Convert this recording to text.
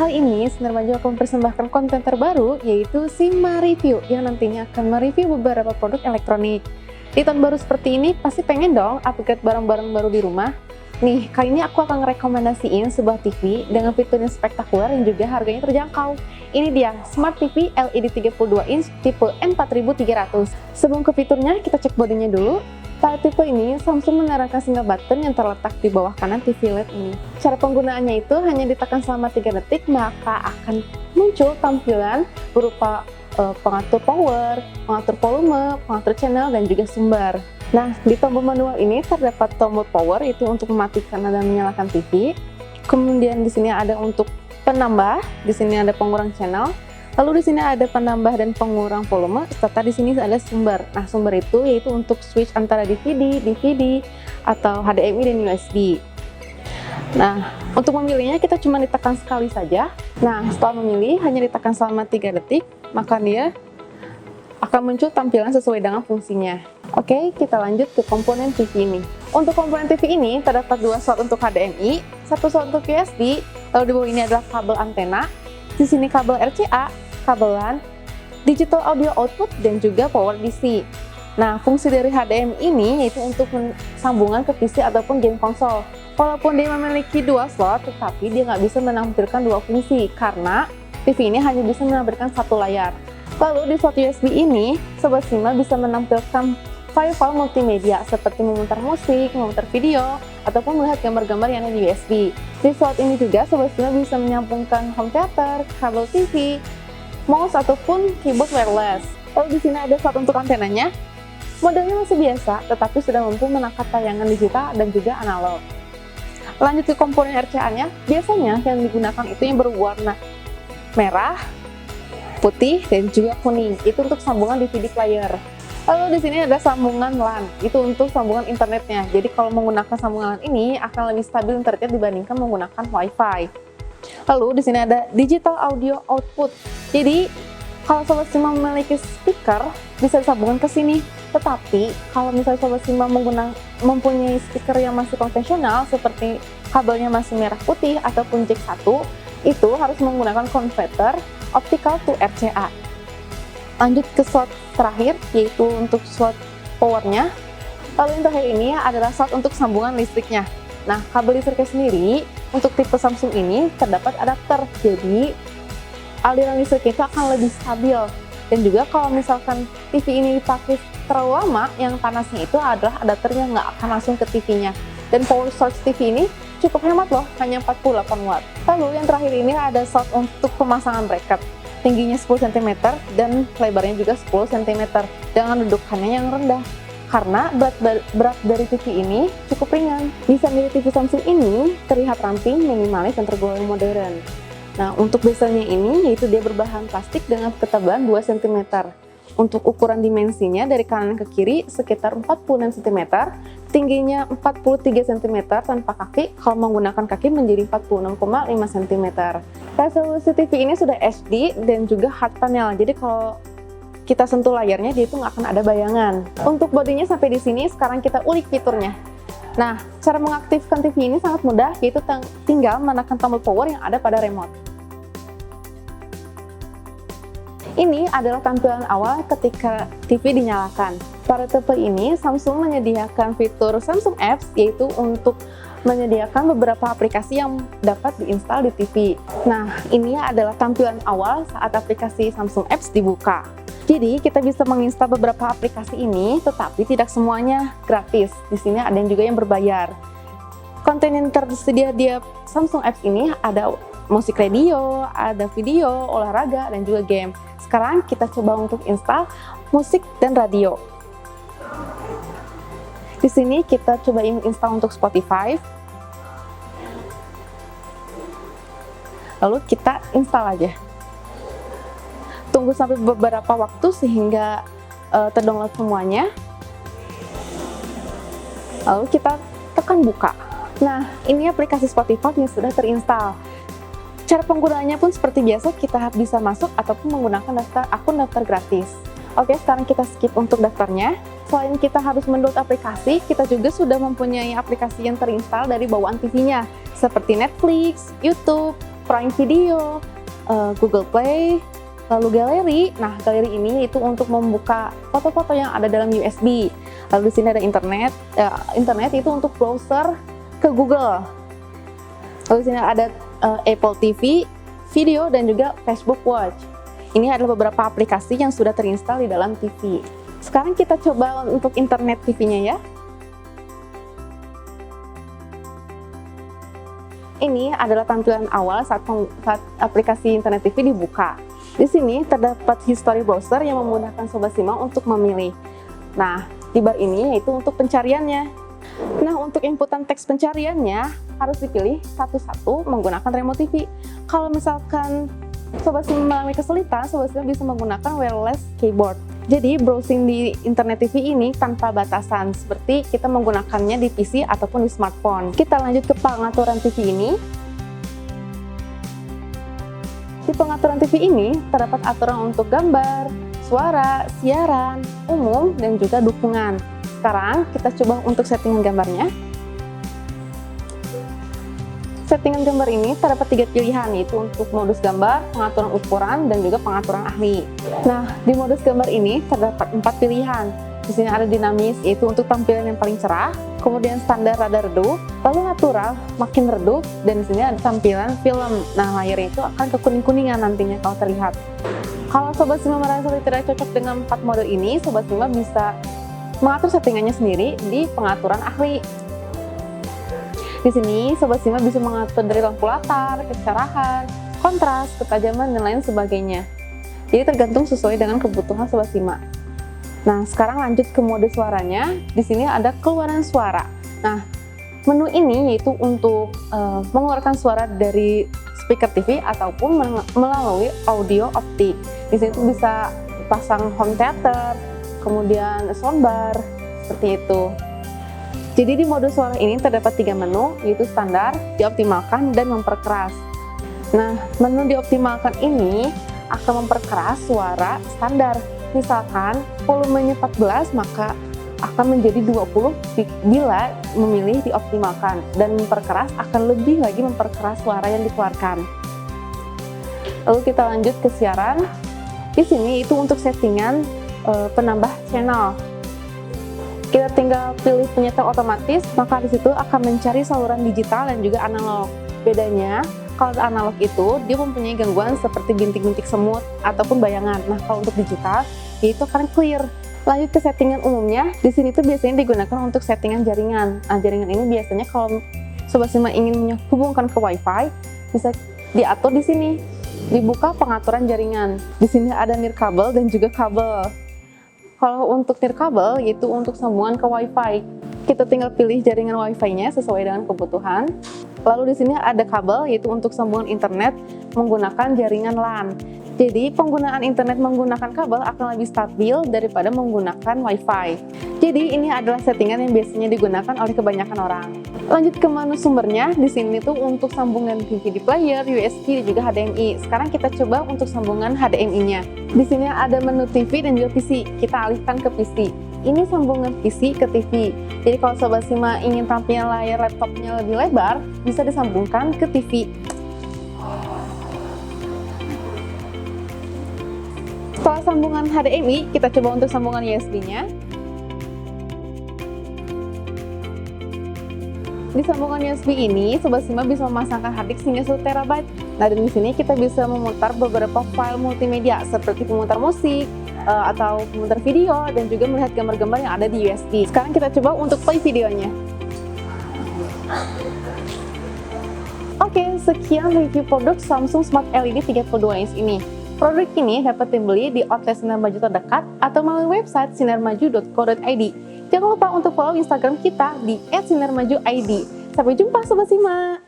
kali ini Sinar Maju akan mempersembahkan konten terbaru yaitu Sima Review yang nantinya akan mereview beberapa produk elektronik. Di tahun baru seperti ini pasti pengen dong upgrade barang-barang baru di rumah. Nih, kali ini aku akan ngerekomendasiin sebuah TV dengan fitur yang spektakuler dan juga harganya terjangkau. Ini dia, Smart TV LED 32 inch tipe M4300. Sebelum ke fiturnya, kita cek bodinya dulu. Pada tipe ini, Samsung menerapkan single button yang terletak di bawah kanan TV LED ini. Cara penggunaannya itu hanya ditekan selama 3 detik, maka akan muncul tampilan berupa pengatur power, pengatur volume, pengatur channel, dan juga sumber. Nah, di tombol manual ini terdapat tombol power, itu untuk mematikan dan menyalakan TV. Kemudian di sini ada untuk penambah, di sini ada pengurang channel. Lalu di sini ada penambah dan pengurang volume, serta di sini ada sumber. Nah, sumber itu yaitu untuk switch antara DVD, atau HDMI dan USB. Nah, untuk memilihnya kita cuma ditekan sekali saja. Nah, setelah memilih hanya ditekan selama 3 detik, maka dia akan muncul tampilan sesuai dengan fungsinya. Oke, kita lanjut ke komponen TV ini. Untuk komponen TV ini terdapat 2 slot untuk HDMI, 1 slot untuk USB, lalu di bawah ini adalah kabel antena, di sini kabel RCA, kabel LAN, digital audio output, dan juga power DC. Nah, fungsi dari HDMI ini yaitu untuk sambungan ke PC ataupun game konsol. Walaupun dia memiliki 2 slot, tetapi dia nggak bisa menampilkan 2 fungsi karena TV ini hanya bisa menampilkan 1 layar. Lalu di slot USB ini, Sobat Sima bisa menampilkan file multimedia seperti memutar musik, memutar video, ataupun melihat gambar-gambar yang ada di USB. Di slot ini juga Sobat Sima bisa menyambungkan home theater, kabel TV, mouse, ataupun keyboard wireless. Lalu di sini ada slot untuk antenanya. Modelnya masih biasa, tetapi sudah mampu menangkap tayangan digital dan juga analog. Lanjut ke komponen RCA-nya, biasanya yang digunakan itu yang berwarna merah, putih, dan juga kuning. Itu untuk sambungan DVD player. Lalu di sini ada sambungan LAN, itu untuk sambungan internetnya. Jadi kalau menggunakan sambungan LAN ini akan lebih stabil internetnya dibandingkan menggunakan WiFi. Lalu di sini ada digital audio output. Jadi kalau Sobat Sima memiliki speaker bisa disambungkan ke sini. Tetapi kalau misalnya Sobat Sima mempunyai speaker yang masih konvensional seperti kabelnya masih merah putih ataupun jack 1, itu harus menggunakan converter optical to RCA. Lanjut ke slot terakhir, yaitu untuk slot powernya. Lalu yang terakhir ini adalah slot untuk sambungan listriknya. Nah, kabel listriknya sendiri untuk tipe Samsung ini terdapat adapter, jadi aliran listrik itu akan lebih stabil. Dan juga kalau misalkan TV ini dipakai terlalu lama, yang panasnya itu adalah adapternya nggak akan langsung ke TV-nya. Dan power source TV ini cukup hemat loh, hanya 48 watt. Lalu yang terakhir ini ada slot untuk pemasangan bracket. Tingginya 10 cm dan lebarnya juga 10 cm dengan dudukannya yang rendah. Karena berat dari TV ini cukup ringan. Desain dari TV Samsung ini terlihat ramping, minimalis, dan tergolong modern. Nah, untuk bezelnya ini yaitu dia berbahan plastik dengan ketebalan 2 cm. Untuk ukuran dimensinya dari kanan ke kiri sekitar 46 cm, tingginya 43 cm tanpa kaki, kalau menggunakan kaki menjadi 46,5 cm. Resolusi TV ini sudah HD dan juga hard panel, jadi kalau kita sentuh layarnya dia itu nggak akan ada bayangan. Untuk bodinya sampai di sini, sekarang kita ulik fiturnya. Nah, cara mengaktifkan TV ini sangat mudah, yaitu tinggal menekan tombol power yang ada pada remote. Ini adalah tampilan awal ketika TV dinyalakan. Pada tipe ini, Samsung menyediakan fitur Samsung Apps, yaitu untuk menyediakan beberapa aplikasi yang dapat diinstal di TV. Nah, ini adalah tampilan awal saat aplikasi Samsung Apps dibuka. Jadi, kita bisa menginstal beberapa aplikasi ini, tetapi tidak semuanya gratis. Di sini ada yang juga yang berbayar. Konten yang tersedia di Samsung Apps ini ada musik radio, ada video, olahraga, dan juga game. Sekarang kita coba untuk install musik dan radio. Di sini kita coba install untuk Spotify. Lalu kita install aja. Tunggu sampai beberapa waktu sehingga terdownload semuanya. Lalu kita tekan buka. Nah, ini aplikasi Spotify yang sudah terinstall. Cara penggunaannya pun seperti biasa, kita bisa masuk ataupun menggunakan akun daftar gratis. Oke, sekarang kita skip untuk daftarnya. Selain kita harus mendownload aplikasi, kita juga sudah mempunyai aplikasi yang terinstall dari bawaan TV-nya, seperti Netflix, YouTube, Prime Video, Google Play, lalu galeri. Nah, galeri ini itu untuk membuka foto-foto yang ada dalam USB. Lalu di sini ada internet. Internet itu untuk browser ke Google. Lalu di sini ada Apple TV, video, dan juga Facebook Watch. Ini adalah beberapa aplikasi yang sudah terinstal di dalam TV. Sekarang kita coba untuk internet TV-nya ya. Ini adalah tampilan awal saat aplikasi internet TV dibuka. Di sini terdapat history browser yang memudahkan Sobat Simak untuk memilih. Nah, di bar ini yaitu untuk pencariannya. Nah, untuk inputan teks pencariannya harus dipilih satu-satu menggunakan remote TV. Kalau misalkan Sobat Simak mengalami kesulitan, Sobat Simak bisa menggunakan wireless keyboard. Jadi, browsing di internet TV ini tanpa batasan, seperti kita menggunakannya di PC ataupun di smartphone. Kita lanjut ke pengaturan TV ini. Di pengaturan TV ini terdapat aturan untuk gambar, suara, siaran, umum, dan juga dukungan. Sekarang kita coba untuk settingan gambarnya. Settingan gambar ini terdapat 3 pilihan, yaitu untuk modus gambar, pengaturan ukuran, dan juga pengaturan ahli. Nah, di modus gambar ini terdapat 4 pilihan. Di sini ada dinamis, yaitu untuk tampilan yang paling cerah, kemudian standar rada redup, lalu natural makin redup, dan di sini ada tampilan film. Nah, layarnya itu akan kekuning-kuningan nantinya kalau terlihat. Kalau Sobat Simak merasa tidak cocok dengan 4 mode ini, Sobat Simak bisa mengatur settingannya sendiri di pengaturan ahli. Di sini Sobat Simak bisa mengatur dari lampu latar, kecerahan, kontras, ketajaman, dan lain sebagainya. Jadi tergantung sesuai dengan kebutuhan Sobat Simak. Nah, sekarang lanjut ke mode suaranya. Di sini ada keluaran suara. Nah, menu ini yaitu untuk mengeluarkan suara dari speaker TV ataupun melalui audio optik. Di sini tuh bisa pasang home theater, kemudian soundbar, seperti itu. Jadi di mode suara ini terdapat 3 menu, yaitu standar, dioptimalkan, dan memperkeras. Nah, menu dioptimalkan ini akan memperkeras suara standar. Misalkan volumenya 14, maka akan menjadi 20 bila memilih dioptimalkan, dan memperkeras akan lebih lagi memperkeras suara yang dikeluarkan. Lalu kita lanjut ke siaran. Di sini itu untuk settingan penambah channel. Kita tinggal pilih penyetel otomatis, maka di situ akan mencari saluran digital dan juga analog. Bedanya, kalau analog itu dia mempunyai gangguan seperti bintik-bintik semut ataupun bayangan. Nah, kalau untuk digital itu akan clear. Lanjut ke settingan umumnya. Di sini tuh biasanya digunakan untuk settingan jaringan. Nah, jaringan ini biasanya kalau Sobat Simak ingin menghubungkan ke WiFi, bisa diatur di sini. Dibuka pengaturan jaringan. Di sini ada nirkabel dan juga kabel. Kalau untuk nirkabel yaitu untuk sambungan ke WiFi. Kita tinggal pilih jaringan WiFi-nya sesuai dengan kebutuhan. Lalu di sini ada kabel yaitu untuk sambungan internet menggunakan jaringan LAN. Jadi penggunaan internet menggunakan kabel akan lebih stabil daripada menggunakan WiFi. Jadi ini adalah settingan yang biasanya digunakan oleh kebanyakan orang. Lanjut ke menu sumbernya. Di sini tuh untuk sambungan DVD player, USB, dan juga HDMI. Sekarang kita coba untuk sambungan HDMI-nya. Di sini ada menu TV dan juga PC. Kita alihkan ke PC. Ini sambungan PC ke TV. Jadi kalau Sobat Simak ingin tampilan layar laptopnya lebih lebar, bisa disambungkan ke TV. Setelah sambungan HDMI, kita coba untuk sambungan USB-nya. Di sambungan USB ini, Sobat Simak bisa memasangkan hard disk hingga 1 TB. Nah, dan di sini kita bisa memutar beberapa file multimedia seperti pemutar musik, atau pemutar video, dan juga melihat gambar-gambar yang ada di USB. Sekarang kita coba untuk play videonya. Oke, sekian review produk Samsung Smart LED 32 inch ini. Produk ini dapat dibeli di outlet Sinar Maju terdekat atau melalui website sinarmaju.co.id. Jangan lupa untuk follow Instagram kita di @sinarmajuid. Sampai jumpa Sobat Simak!